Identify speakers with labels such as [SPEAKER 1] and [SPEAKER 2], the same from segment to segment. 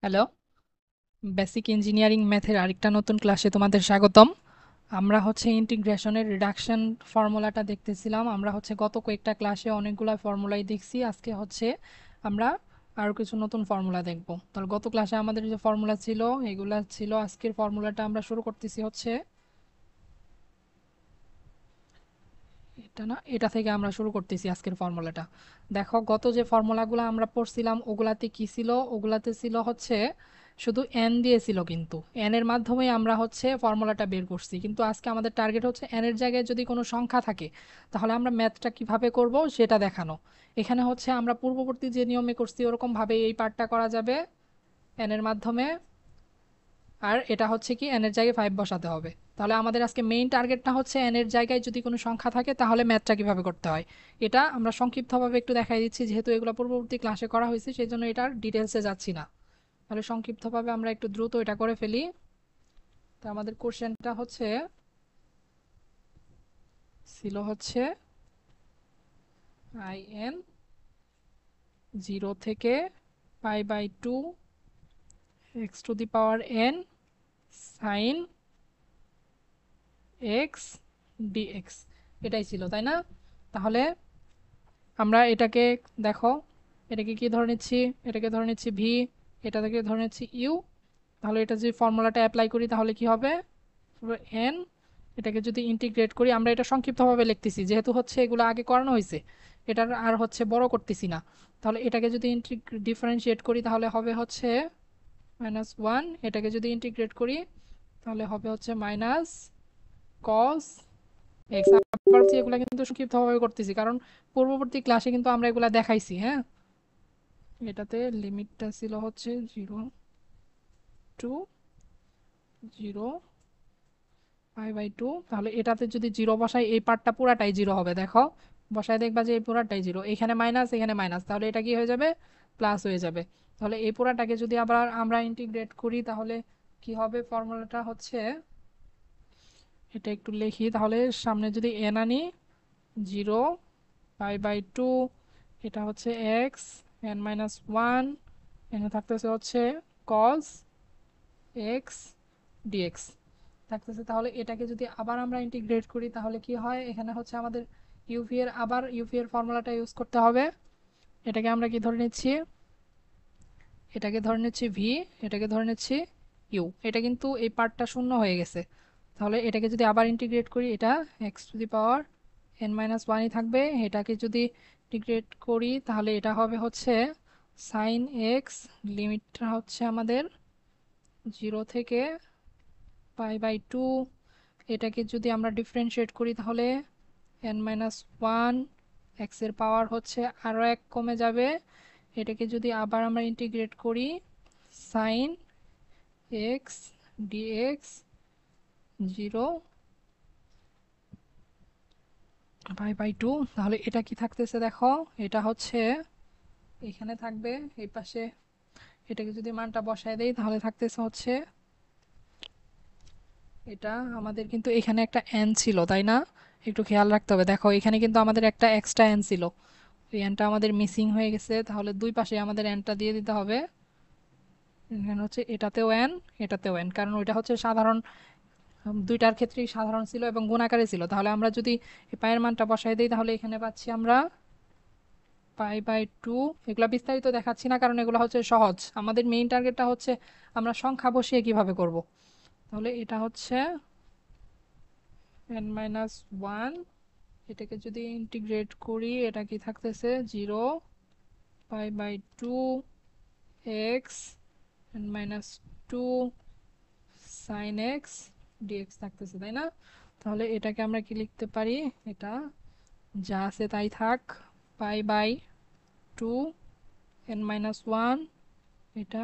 [SPEAKER 1] Hello, basic engineering ম্যাথের আরেকটা নতুন ক্লাসে তোমাদের স্বাগতম। আমরা ইন্টিগ্রেশনের রিডাকশন ফর্মুলাটা দেখতেছিলাম। আমরা গত কয়েকটা ক্লাসে অনেকগুলো ফর্মুলাই দেখছি। আজকে আমরা আরও কিছু নতুন ফর্মুলা দেখব। তাহলে গত ক্লাসে আমাদের যে ফর্মুলা ছিল এগুলা ছিল। আজকের ফর্মুলাটা আমরা শুরু করতেছি এটা না, এটা থেকে আমরা শুরু করতেছি আজকের ফর্মুলাটা। দেখো, গত যে ফর্মুলাগুলো আমরা পড়ছিলাম ওগুলাতে কি ছিল? ওগুলাতে ছিল শুধু এন দিয়েছিল, কিন্তু এন এর মাধ্যমে আমরা ফর্মুলাটা বের করছি। কিন্তু আজকে আমাদের টার্গেট এন এর জায়গায় যদি কোনো সংখ্যা থাকে তাহলে আমরা ম্যাথটা কিভাবে করব সেটা দেখানো। এখানে আমরা পূর্ববর্তী যে নিয়মে করছি ওরকমভাবে এই পার্টটা করা যাবে এন এর মাধ্যমে। আর এটা কি এন এর জায়গায় 5 বসাতে হবে। তাহলে আমাদের আজকে মেইন টার্গেটটা এন এর জায়গায় যদি কোনো সংখ্যা থাকে তাহলে ম্যাথটা কিভাবে করতে হয় এটা আমরা সংক্ষিপ্তভাবে একটু দেখাই দিচ্ছি। যেহেতু এগুলো পূর্ববর্তী ক্লাসে করা হয়েছে সেই জন্য এটার ডিটেলসে যাচ্ছি না। তাহলে সংক্ষিপ্তভাবে আমরা একটু দ্রুত এটা করে ফেলি। তো আমাদের কোশ্চেনটা ছিল আই এন 0 থেকে π/2 x to the power n sine x dx, এটাই ছিল, তাই না? তাহলে আমরা এটাকে দেখো, এটাকে কি ধরে নিচ্ছি? এটাকে ধরে নিচ্ছি ভি, এটা থেকে ধরে নিচ্ছি ইউ। তাহলে এটা যদি ফর্মুলাটা অ্যাপ্লাই করি তাহলে কি হবে? এন, এটাকে যদি ইন্টিগ্রেট করি, আমরা এটা সংক্ষিপ্তভাবে লিখতেছি যেহেতু এগুলো আগে করানো হয়েছে, এটার আর বড় করতেছি না। তাহলে এটাকে যদি ডিফারেন্সিয়েট করি তাহলে হবে -1। এটাকে যদি ইন্টিগ্রেট করি তাহলে হবে মাইনাস কস এক্স। আবার এগুলা কিন্তু সংক্ষিপ্তভাবে করতেছি কারণ পূর্ববর্তী ক্লাসে কিন্তু আমরা এগুলা দেখাইছি। হ্যাঁ, এটাতে লিমিটটা ছিল 0 to 0 π/2। তাহলে এটাতে যদি জিরো বসাই এই পার্টটা পুরাটাই জিরো হবে। দেখো, বসায় দেখবা যে এই পুরাটাই জিরো, এখানে মাইনাস এখানে মাইনাস, তাহলে এটা কি হয়ে যাবে? প্লাস হয়ে যাবে। তাহলে এই পুরাটাকে যদি আবার আমরা ইন্টিগ্রেট করি তাহলে কি হবে? ফর্মুলাটা এটা একটু লিখি। তাহলে সামনে যদি এন আনি, 0 π/2, এটা এক্স n-1, এখানে থাকতেছে cos এক্স ডিএক্স থাকতেছে। তাহলে এটাকে যদি আবার আমরা ইন্টিগ্রেট করি তাহলে কি হয়? এখানে আমাদের ইউভি এর আবার ইউভি এর ফর্মুলাটা ইউজ করতে হবে। এটাকে আমরা কি ধরে নিচ্ছি? এটাকে ধরে নিচ্ছি ভি, এটাকে ধরে নিচ্ছি ইউ। এটা কিন্তু এই পার্টটা শূন্য হয়ে গেছে। তাহলে এটাকে যদি আবার ইন্টিগ্রেট করি এটা এক্স টু দি পাওয়ার n-1ই থাকবে। এটাকে যদি ইন্টিগ্রেট করি তাহলে এটা হবে সাইন এক্স, লিমিটটা আমাদের 0 থেকে π/2। এটাকে যদি আমরা ডিফারেন্সিয়েট করি তাহলে n-1, এক্স এর পাওয়ার আরও এক কমে যাবে। এটাকে যদি আবার আমরা ইন্টিগ্রেট করি সাইন এক্স ডিএক্স 0 π/2। তাহলে এটা কি থাকতেছে দেখো, এটা এখানে থাকবে এই পাশে। এটাকে যদি মানটা বসায় দেই তাহলে থাকতেছে এটা আমাদের কিন্তু এখানে একটা এন ছিল, তাই না? একটু খেয়াল রাখতে হবে। দেখো, এখানে কিন্তু আমাদের একটা এক্সট্রা এন ছিল, এই এনটা আমাদের মিসিং হয়ে গেছে। তাহলে দুই পাশে আমাদের এনটা দিয়ে দিতে হবে। এখানে এটাতেও এন, এটাতেও এন, কারণ ওইটা সাধারণ, দুইটার ক্ষেত্রেই সাধারণ ছিল এবং গুণাকারে ছিল। তাহলে আমরা যদি এই পায়ের মানটা বসাই দিই তাহলে এখানে পাচ্ছি আমরা π/2। এগুলো বিস্তারিত দেখাচ্ছি না কারণ এগুলো সহজ। আমাদের মেইন টার্গেটটা আমরা সংখ্যা বসিয়ে কিভাবে করব। তাহলে এটা n-1, এটাকে যদি ইন্টিগ্রেট করি এটা কি থাকতেছে 0 π/2 x n-2 sign x dx থাকতেছে, তাই না? তাহলে এটাকে আমরা কি লিখতে পারি? এটা যা আছে তাই থাক, π/2 n-1, এটা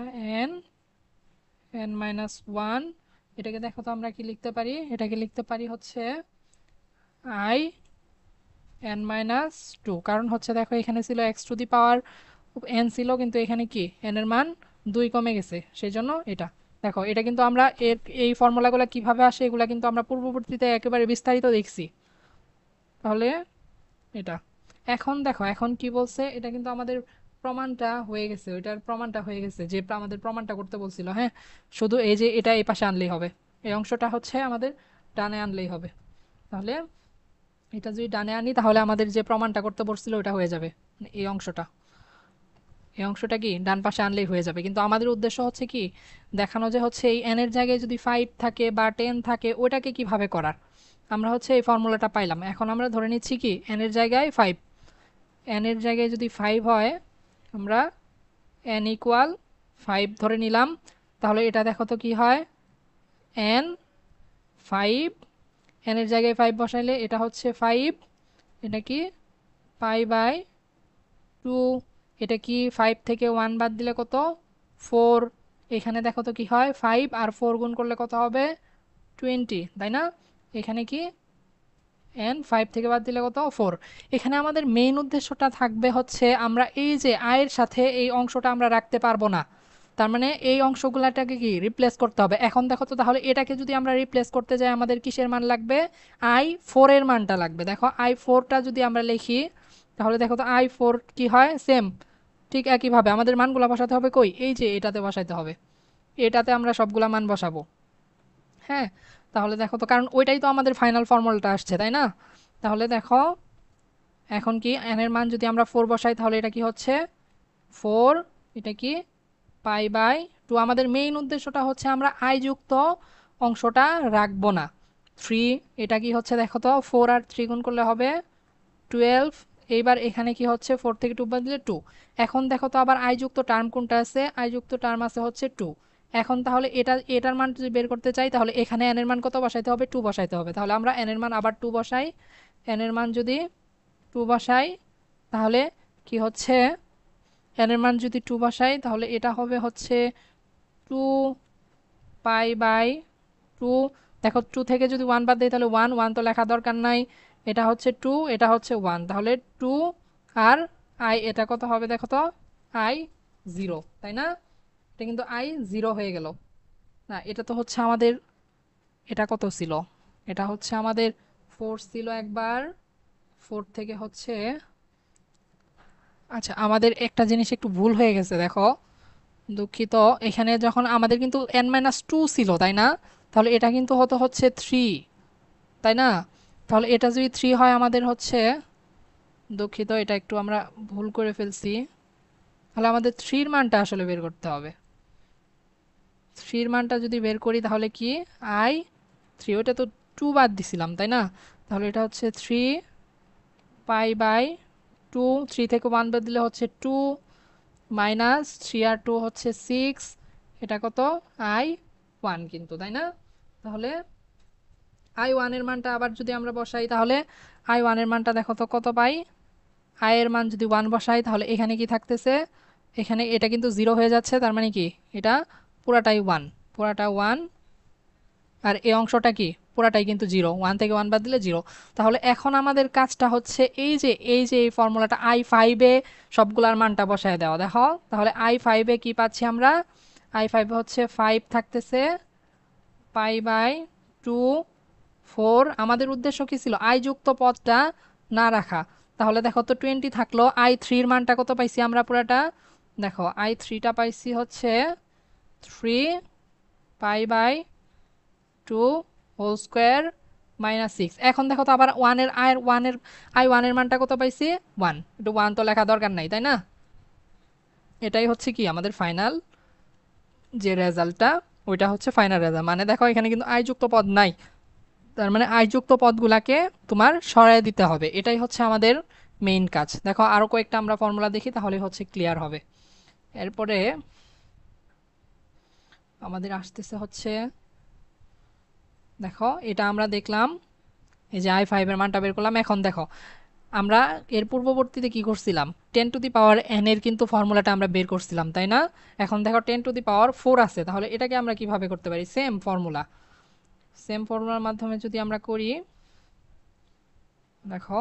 [SPEAKER 1] n-1। এটাকে দেখো তো আমরা কি লিখতে পারি? এটাকে লিখতে পারি আই n-2, কারণ দেখো এখানে ছিল x to the power N ছিল, কিন্তু এখানে কি এন এর মান 2 কমে গেছে, সেই জন্য এটা। দেখো, এটা কিন্তু আমরা এই ফর্মুলাগুলো কিভাবে আসে এগুলা কিন্তু আমরা পূর্ববর্তীতে একেবারে বিস্তারিত দেখছি। তাহলে এটা এখন দেখো, এখন কি বলছে? এটা কিন্তু আমাদের প্রমাণটা হয়ে গেছে, ওইটার প্রমাণটা হয়ে গেছে, যে আমাদের প্রমাণটা করতে বলছিল। হ্যাঁ, শুধু এই যে এটা এই পাশে আনলেই হবে, এই অংশটা হচ্ছে আমাদের ডানে আনলেই হবে। তাহলে এটা যদি ডানে আনি তাহলে আমাদের যে প্রমাণটা করতে বলছিল ওটা হয়ে যাবে। মানে এই অংশটা কি ডান পাশে আনলেই হয়ে যাবে। কিন্তু আমাদের উদ্দেশ্য হচ্ছে কি দেখানো যে হচ্ছে এই n এর জায়গায় যদি 5 থাকে বা 10 থাকে ওটাকে কিভাবে করার। আমরা হচ্ছে এই ফর্মুলাটা পাইলাম, এখন আমরা ধরে নিচ্ছি কি n এর জায়গায় 5, n এর জায়গায় যদি 5 হয় আমরা n ইকুয়াল 5 ধরে নিলাম। তাহলে এটা দেখো তো কি হয়, n 5, n এর জায়গায় 5 বসাইলে এটা হচ্ছে 5, এটা কি পাই বাই 2, এটা কি 5 থেকে 1 বাদ দিলে কত 4, এখানে দেখো তো কি হয় 5 আর 4 গুণ করলে কত হবে 20, তাই না। এখানে কি n 5 থেকে বাদ দিলে কত 4। এখানে আমাদের মেইন উদ্দেশ্যটা থাকবে হচ্ছে আমরা এই যে i এর সাথে এই অংশটা আমরা রাখতে পারবো না, তার মানে এই অংশগুলাটাকে কি রিপ্লেস করতে হবে। এখন দেখো তো তাহলে এটাকে যদি আমরা রিপ্লেস করতে যাই আমাদের কিসের মান লাগবে, i4 এর মানটা লাগবে। দেখো i4টা যদি আমরা লিখি তাহলে দেখো তো i4 কি হয় সেম, ঠিক একইভাবে আমাদের মানগুলো বসাতে হবে কই, এই যে এটাতে বসাইতে হবে, এটাতে আমরা সবগুলা মান বসাবো। হ্যাঁ, তাহলে দেখো তো কারণ ওইটাই তো আমাদের ফাইনাল ফর্মুলাটা আসছে, তাই না। তাহলে দেখো এখন কি n এর মান যদি আমরা 4 বসাই তাহলে এটা কি হচ্ছে 4, এটা কি পাই বাই 2। আমাদের মেইন উদ্দেশ্যটা হচ্ছে আমরা i যুক্ত অংশটা রাখবো না। 3, এটা কি হচ্ছে দেখো তো 4 আর 3 গুণ করলে হবে 12। এইবার এখানে কি হচ্ছে 4 থেকে 2 বাদ দিলে 2। এখন দেখো তো আবার i যুক্ত টার্ম কোনটা আছে, i যুক্ত টার্ম আছে হচ্ছে 2। এখন তাহলে এটার মান যদি বের করতে চাই তাহলে এখানে n এর মান কত বসাইতে হবে 2 বসাইতে হবে। তাহলে আমরা n এর মান আবার 2 বসাই, n এর মান যদি 2 বসাই তাহলে কি হচ্ছে n এর মান যদি 2 বসাই তাহলে এটা হবে হচ্ছে 2 পাই বাই 2। দেখো 2 থেকে যদি 1 বাদ দিই তাহলে 1, 1 তো লেখা দরকার নাই, এটা হচ্ছে 2, এটা হচ্ছে 1, তাহলে 2 আর i এটা কত হবে দেখো তো i 0, তাই না। এটা কিন্তু i 0 হয়ে গেল না, এটা তো হচ্ছে আমাদের, এটা কত ছিল, এটা হচ্ছে আমাদের 4 ছিল একবার, 4 থেকে হচ্ছে, আচ্ছা আমাদের একটা জিনিস একটু ভুল হয়ে গেছে দেখো, দুঃখিত। এখানে যখন আমাদের কিন্তু n-2 ছিল তাই না, তাহলে এটা কিন্তু হতো হচ্ছে 3, তাই না। তাহলে এটা যদি 3 হয় আমাদের হচ্ছে, দুঃখিত এটা একটু আমরা ভুল করে ফেলছি, তাহলে আমাদের 3 এর মানটা আসলে বের করতে হবে। 3 এর মানটা যদি বের করি তাহলে কি i 3, ওটা তো 2 বাদ দিছিলাম তাই না, তাহলে এটা হচ্ছে 3 পাই বাই 2, 3 থেকে 1 বাদ দিলে হচ্ছে 2 মাইনাস 3 আর 2 হচ্ছে 6, এটা কত i1 কিন্তু, তাই না। তাহলে i1 এর মানটা আবার যদি আমরা বসাই তাহলে i1 এর মানটা দেখো তো কত পাই, i এর মান যদি 1 বসাই তাহলে এখানে কি থাকতেছে, এখানে এটা কিন্তু 0 হয়ে যাচ্ছে, তার মানে কি এটা পুরাটাই 1, পুরাটা 1, আর এই অংশটা কি পুরাটাই কিন্তু 0, 1 থেকে 1 বাদ দিলে 0। তাহলে এখন আমাদের কাজটা হচ্ছে এই যে এই ফর্মুলাটা i5 এ সবগুলার মানটা বসায় দেওয়া। দেখো তাহলে i5 এ কি পাচ্ছি আমরা, i5 এ হচ্ছে 5 থাকতেছে পাই বাই 2, 4। আমাদের উদ্দেশ্য কি ছিল i যুক্ত পদটা না রাখা, তাহলে দেখো তো 20 থাকলো, i3 এর মানটা কত পাইছি আমরা পুরাটা, দেখো i3টা পাইছি হচ্ছে 3 pi by 2 whole square minus 6। এখন দেখো তো আবার 1 এর i1 এর মানটা কত পাইছি 1, একটু 1 তো লেখা দরকার নাই তাই না। এটাই হচ্ছে কি আমাদের ফাইনাল যে রেজাল্টটা, ওইটা হচ্ছে ফাইনাল রেজাল্ট। মানে দেখো এখানে কিন্তু i যুক্ত পদ নাই, তার মানে i যুক্ত পদগুলাকে তোমার সরায় দিতে হবে, এটাই হচ্ছে আমাদের মেইন কাজ। দেখো আরো কয়েকটা আমরা ফর্মুলা দেখি তাহলে হচ্ছে ক্লিয়ার হবে। এরপরে আমাদের আসতেছে হচ্ছে, দেখো এটা আমরা দেখলাম এই যে i5 এর মানটা বের করলাম। এখন দেখো আমরা এর পূর্ববর্তীতে কি করছিলাম, 10^n এর কিন্তু ফর্মুলাটা আমরা বের করছিলাম তাই না। এখন দেখো 10^4 আছে, তাহলে এটাকে আমরা কিভাবে করতে পারি, সেম ফর্মুলার মাধ্যমে যদি আমরা করি। দেখো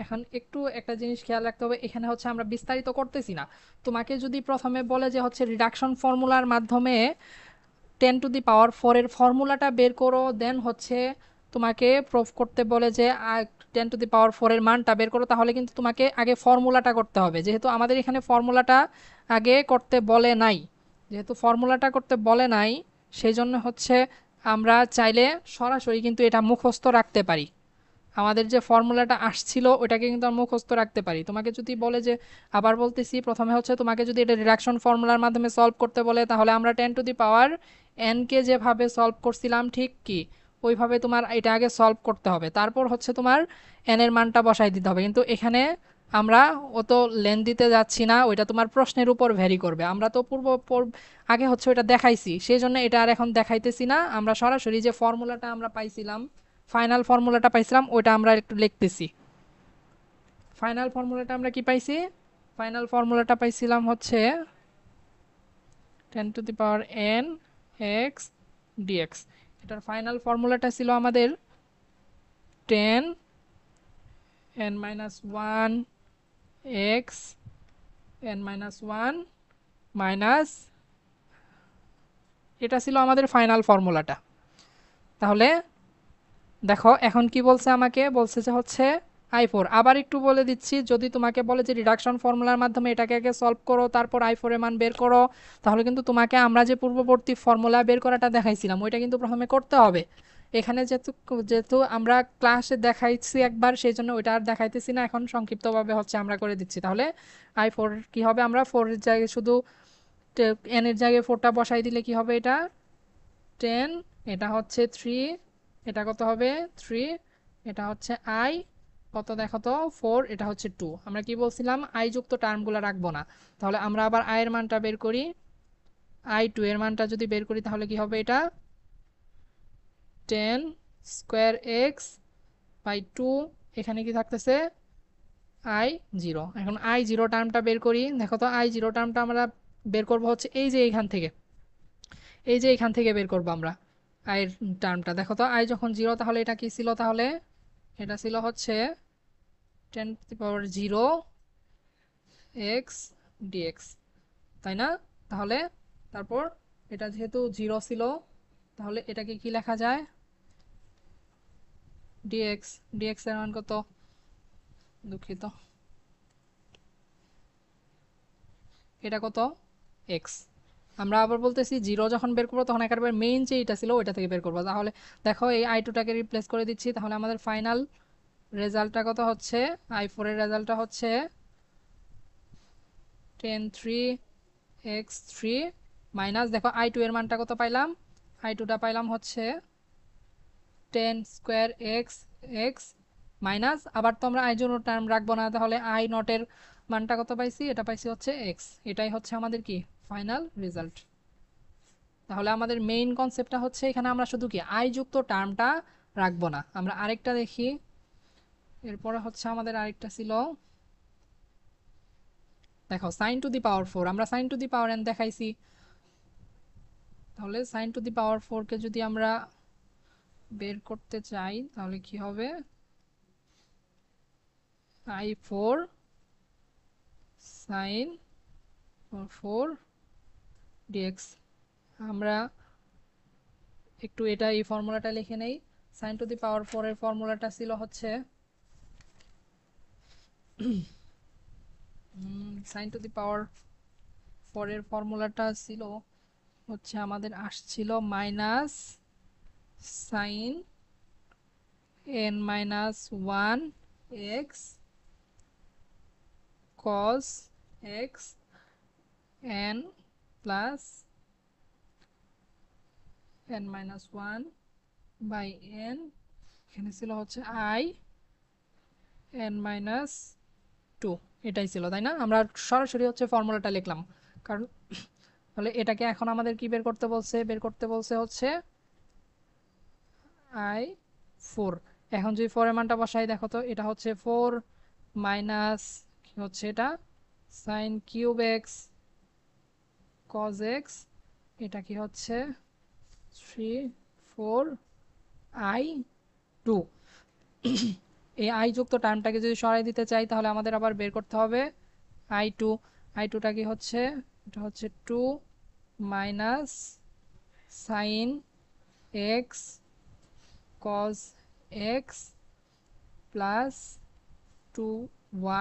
[SPEAKER 1] এখন একটু একটা জিনিস খেয়াল রাখতে হবে, এখানে হচ্ছে আমরা বিস্তারিত করতেছি না। তোমাকে যদি প্রথমে বলে যে হচ্ছে রিডাকশন ফর্মুলার মাধ্যমে 10^4 এর ফর্মুলাটা বের করো, দেন হচ্ছে তোমাকে প্রুফ করতে বলে যে 10⁴ এর মানটা বের করো, তাহলে কিন্তু তোমাকে আগে ফর্মুলাটা করতে হবে। যেহেতু আমাদের এখানে ফর্মুলাটা আগে করতে বলে নাই, যেহেতু ফর্মুলাটা করতে বলে নাই, সেই জন্য হচ্ছে আমরা চাইলে সরাসরি কিন্তু এটা মুখস্থ রাখতে পারি। আমাদের যে ফর্মুলাটা আসছিল ওটাকে কিন্তু আমরা মুখস্থ রাখতে পারি। তোমাকে যদি বলে যে, আবার বলতেছি, প্রথমে হচ্ছে তোমাকে যদি এটা রিডাকশন ফর্মুলার মাধ্যমে সলভ করতে বলে, তাহলে আমরা 10⁻n কে যেভাবে সলভ করছিলাম ঠিক কি ওইভাবে তোমার এটা আগে সলভ করতে হবে, তারপর হচ্ছে তোমার n এর মানটা বসাই দিতে হবে। কিন্তু এখানে আমরা অত লেন্থ যাচ্ছি না, ওইটা তোমার প্রশ্নের উপর ভ্যারি করবে। আমরা তো আগে হচ্ছে ওইটা দেখাইছি, সেই জন্য এটা আর এখন দেখাইতেছি না। আমরা সরাসরি যে ফর্মুলাটা আমরা পাইছিলাম, ফাইনাল ফর্মুলাটা পাইছিলাম, ওইটা আমরা একটু লিখতেছি। ফাইনাল ফর্মুলাটা আমরা কি পাইছি? ফাইনাল ফর্মুলাটা পাইছিলাম হচ্ছে 10⁻n x dx। এটার ফাইনাল ফর্মুলাটা ছিল আমাদের 10n-1 x n-1 মাইনাস, এটা ছিল আমাদের ফাইনাল ফর্মুলাটা। তাহলে দেখো এখন কি বলছে, আমাকে বলছে যে হচ্ছে i4। আবার একটু বলে দিচ্ছি, যদি তোমাকে বলে যে রিডাকশন ফর্মুলার মাধ্যমে এটাকে আগে সলভ করো তারপর i4 এর মান বের করো, তাহলে কিন্তু তোমাকে আমরা যে পূর্ববর্তী ফর্মুলা বের করাটা দেখাইছিলাম ওইটা কিন্তু প্রথমে করতে হবে। এখানে যেহেতু যেহেতু আমরা ক্লাসে দেখাইছি একবার, সেই জন্য ওইটা আর দেখাইতেছি না, এখন সংক্ষিপ্তভাবে হচ্ছে আমরা করে দিচ্ছি। তাহলে i4 কি হবে, আমরা 4 এর জায়গায় শুধু n এর জায়গায় 4টা বসাই দিলে কি হবে, এটা 10, এটা হচ্ছে 3, এটা কত হবে 3, এটা হচ্ছে i কত দেখো তো 4, এটা হচ্ছে 2। আমরা কি বলছিলাম, i যুক্ত টার্মগুলো রাখবো না। তাহলে আমরা আবার i এর মানটা বের করি, i2 এর মানটা যদি বের করি তাহলে কি হবে, এটা 10^2x/2, এখানে কি থাকতেছে i0। এখন i0 টার্মটা বের করি, দেখো তো i0 টার্মটা আমরা বের করব হচ্ছে এই যে এইখান থেকে, এই যে এইখান থেকে বের করব আমরা আয়ের টার্মটা। দেখো তো i যখন 0, তাহলে এটা কি ছিল, তাহলে এটা ছিল হচ্ছে 10⁻0 x dx, তাই না? তাহলে তারপর এটা যেহেতু 0 ছিল, তাহলে এটাকে কি লেখা যায়, dx। dx এর মান কত, দুঃখিত, এটা কত x। আমরা আবার বলতেছি 0 যখন বের করবো তখন একেবারে মেইন যে এটা ছিল ওইটা থেকে বের করবো। তাহলে দেখো এই i2টাকে রিপ্লেস করে দিচ্ছি, তাহলে আমাদের ফাইনাল রেজাল্টটা কত হচ্ছে, i4 এর রেজাল্টটা হচ্ছে 10^3x3 মাইনাস, দেখো i2 এর মানটা কত পাইলাম, i2টা পাইলাম হচ্ছে 10^2x মাইনাস, আবার তো আমরা i0 টার্ম রাখবো না, তাহলে i0 এর মানটা কত পাইছি, এটা পাইছি হচ্ছে x। এটাই হচ্ছে আমাদের কি ফাইনাল রেজাল্ট। তাহলে আমাদের মেইন কনসেপ্টটা হচ্ছে এখানে আমরা শুধু কি i যুক্ত টার্মটা রাখবো না। আমরা আরেকটা দেখি, এরপরে হচ্ছে আমাদের আরেকটা ছিল, দেখো sin⁴, আমরা sin⁴n দেখাইছি। তাহলে sin⁴ কে যদি আমরা বের করতে চাই তাহলে কি হবে, i4 sin⁴ dx। আমরা একটু এটা এই ফর্মুলাটা লিখে নেই। sin⁴ এর ফর্মুলাটা ছিল হচ্ছে sin⁴ এর ফর্মুলাটা ছিল হচ্ছে আমাদের আসছিল minus sin n-1 x cos x n plus n-1/n, এখানে ছিল হচ্ছে i n-2, এটাই ছিল, তাই না? আমরা সরাসরি হচ্ছে ফর্মুলাটা লিখলাম, কারণ তাহলে এটাকে এখন আমাদের কি বের করতে বলছে, বের করতে বলছে হচ্ছে i4। এখন যদি 4 এর মানটা বসাই, দেখো তো এটা হচ্ছে 4 মাইনাস কি হচ্ছে, এটা sin³ x cos x, এটা কি হচ্ছে 3/4i2। এই i যুক্ত টার্মটাকে যদি সরাই দিতে চাই তাহলে আমাদের আবার বের করতে হবে i2। i2টা কি হচ্ছে, এটা হচ্ছে 2 minus sin x cos x plus 2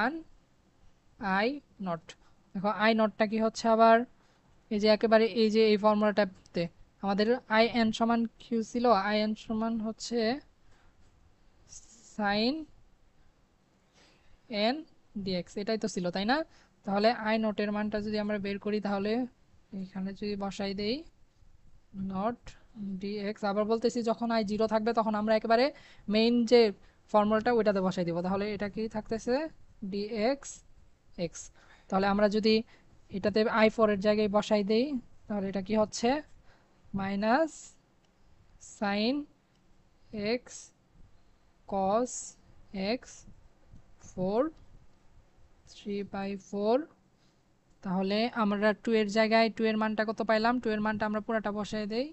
[SPEAKER 1] 1 I not. দেখো আই নটটা কি হচ্ছে আবার এই যে একেবারে এই যে এই ফর্মুলাটাতে আমাদের আই এন সমান কিউ ছিল, আই এন সমান হচ্ছে সাইন এন ডিএক্স, এটাই তো ছিল তাই না? তাহলে আই নটের মানটা যদি আমরা বের করি তাহলে এখানে যদি বসাই দেই নট ডিএক্স, আবার বলতেছি যখন আই জিরো থাকবে তখন আমরা একেবারে মেইন যে ফর্মুলাটা ওইটাতে বসাই দিব, তাহলে এটা কি থাকতেছে ডিএক্স এক্স। তাহলে আমরা যদি এটাতে আই ফোর এর জায়গায় বসাই দেই তাহলে এটা কি হচ্ছে minus sine x cos x 4 3/4। তাহলে আমরা 2 এর জায়গায় 2 এর মানটা কত পাইলাম, 2 এর মানটা আমরা পুরোটা বসাই দেই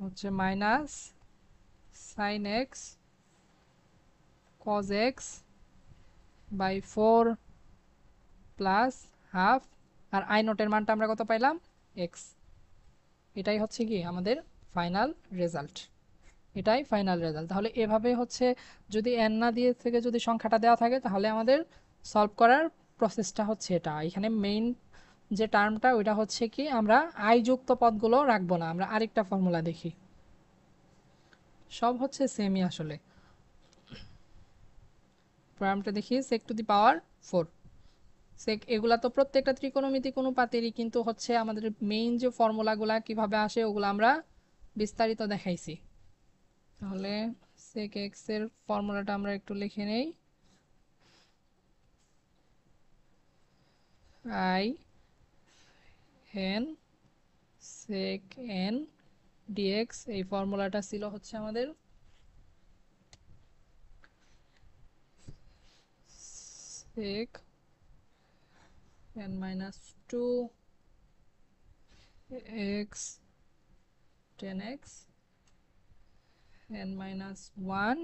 [SPEAKER 1] হচ্ছে minus sine x cos x by 4 plus half, আর আই নটের মানটা আমরা কত পাইলাম এক্স। এটাই হচ্ছে কি আমাদের ফাইনাল রেজাল্ট, এটাই ফাইনাল রেজাল্ট। তাহলে এভাবে হচ্ছে যদি এন না দিয়ে থেকে যদি সংখ্যাটা দেওয়া থাকে তাহলে আমাদের সলভ করার প্রসেসটা হচ্ছে এটা। এখানে মেইন যে টার্মটা ওইটা হচ্ছে কি আমরা আই যুক্ত পদগুলো রাখবো না, আমরা আরেকটা ফর্মুলা দেখি। সব হচ্ছে সেমই আসলে। টার্মটা দেখি সেক টু দি পাওয়ার 4 সেক, এগুলা তো প্রত্যেকটা ত্রিকোণমিতিক অনুপাতেরই, কিন্তু হচ্ছে আমাদের মেইন যে ফর্মুলাগুলা কিভাবে আসে ওগুলো আমরা বিস্তারিত দেখাইছি। তাহলে সেক এক্স এর ফর্মুলাটা আমরা একটু লিখে নেই। I n sec n dx, এই ফর্মুলাটা ছিল হচ্ছে আমাদের sec n minus 2 x 10x n minus 1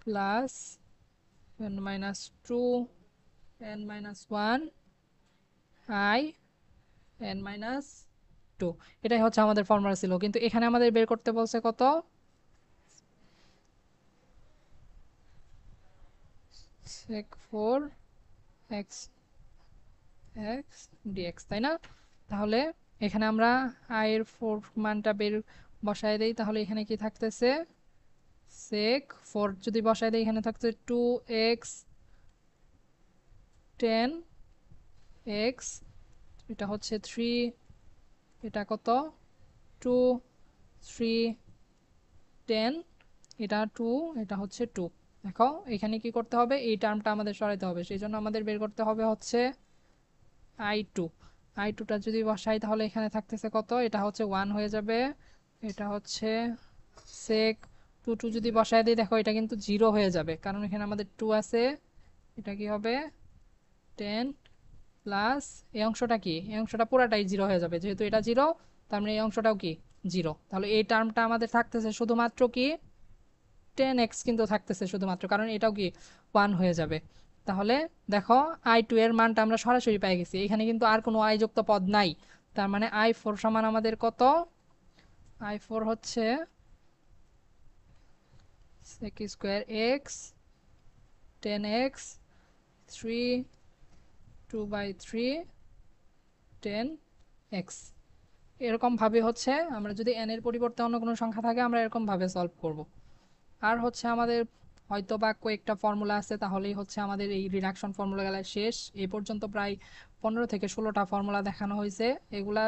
[SPEAKER 1] প্লাস n minus 2 n minus 1 i n minus 2। এটাই হচ্ছে আমাদের ফর্মুলা ছিল, কিন্তু এখানে আমাদের বের করতে বলছে কত sec 4 x x dx, তাই না? তাহলে এখানে আমরা i এর 4 মানটা বের বসায় দেই, তাহলে এখানে কি থাকতেছে sec 4 যদি বসায় দেই এখানে থাকছে 2x 10x, এটা হচ্ছে 3, এটা কত 2 3 10, এটা 2, এটা হচ্ছে 2। দেখো এখানে কি করতে হবে, এই টার্মটা আমাদের সরাইতে হবে, সেই জন্য আমাদের বের করতে হবে হচ্ছে i2। i2টা যদি বসাই তাহলে এখানে থাকতেছে কত, এটা হচ্ছে 1 হয়ে যাবে, এটা হচ্ছে sec 2 2 যদি বসাই দিই দেখো এটা কিন্তু 0 হয়ে যাবে, কারণ এখানে আমাদের 2 আছে। এটা কি হবে 10 প্লাস এই অংশটা কি, এই অংশটা পুরাটাই 0 হয়ে যাবে, যেহেতু এটা 0 তার মানে এই অংশটাও কি 0। তাহলে এই টার্মটা আমাদের থাকতেছে শুধুমাত্র কি 10x কিন্তু থাকতেছে শুধুমাত্র, কারণ এটাও কি 1 হয়ে যাবে। তাহলে দেখো i2 এর মানটা আমরা সরাসরি পেয়ে গেছি, এখানে কিন্তু আর কোনো i যুক্ত পদ নাই। তার মানে i4 সমান আমাদের কত, i4 হচ্ছে sec square x 10x 3 2/3 10x। এরকম ভাবে হচ্ছে আমরা যদি n এর পরিবর্তে অন্য কোনো সংখ্যা থাকে আমরা এরকম ভাবে সলভ করব। আর হচ্ছে আমাদের হয়তো বা কয়েকটা ফর্মুলা আছে, তাহলেই হচ্ছে আমাদের এই রিডাকশন ফর্মুলাগুলো শেষ। এই পর্যন্ত প্রায় 15 থেকে 16টা ফর্মুলা দেখানো হয়েছে, এগুলা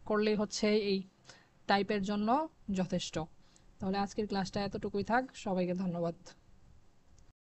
[SPEAKER 1] করলেই হচ্ছে এই টাইপের জন্য যথেষ্ট। তাহলে আজকের ক্লাসটা এতটুকুই থাক, সবাইকে ধন্যবাদ।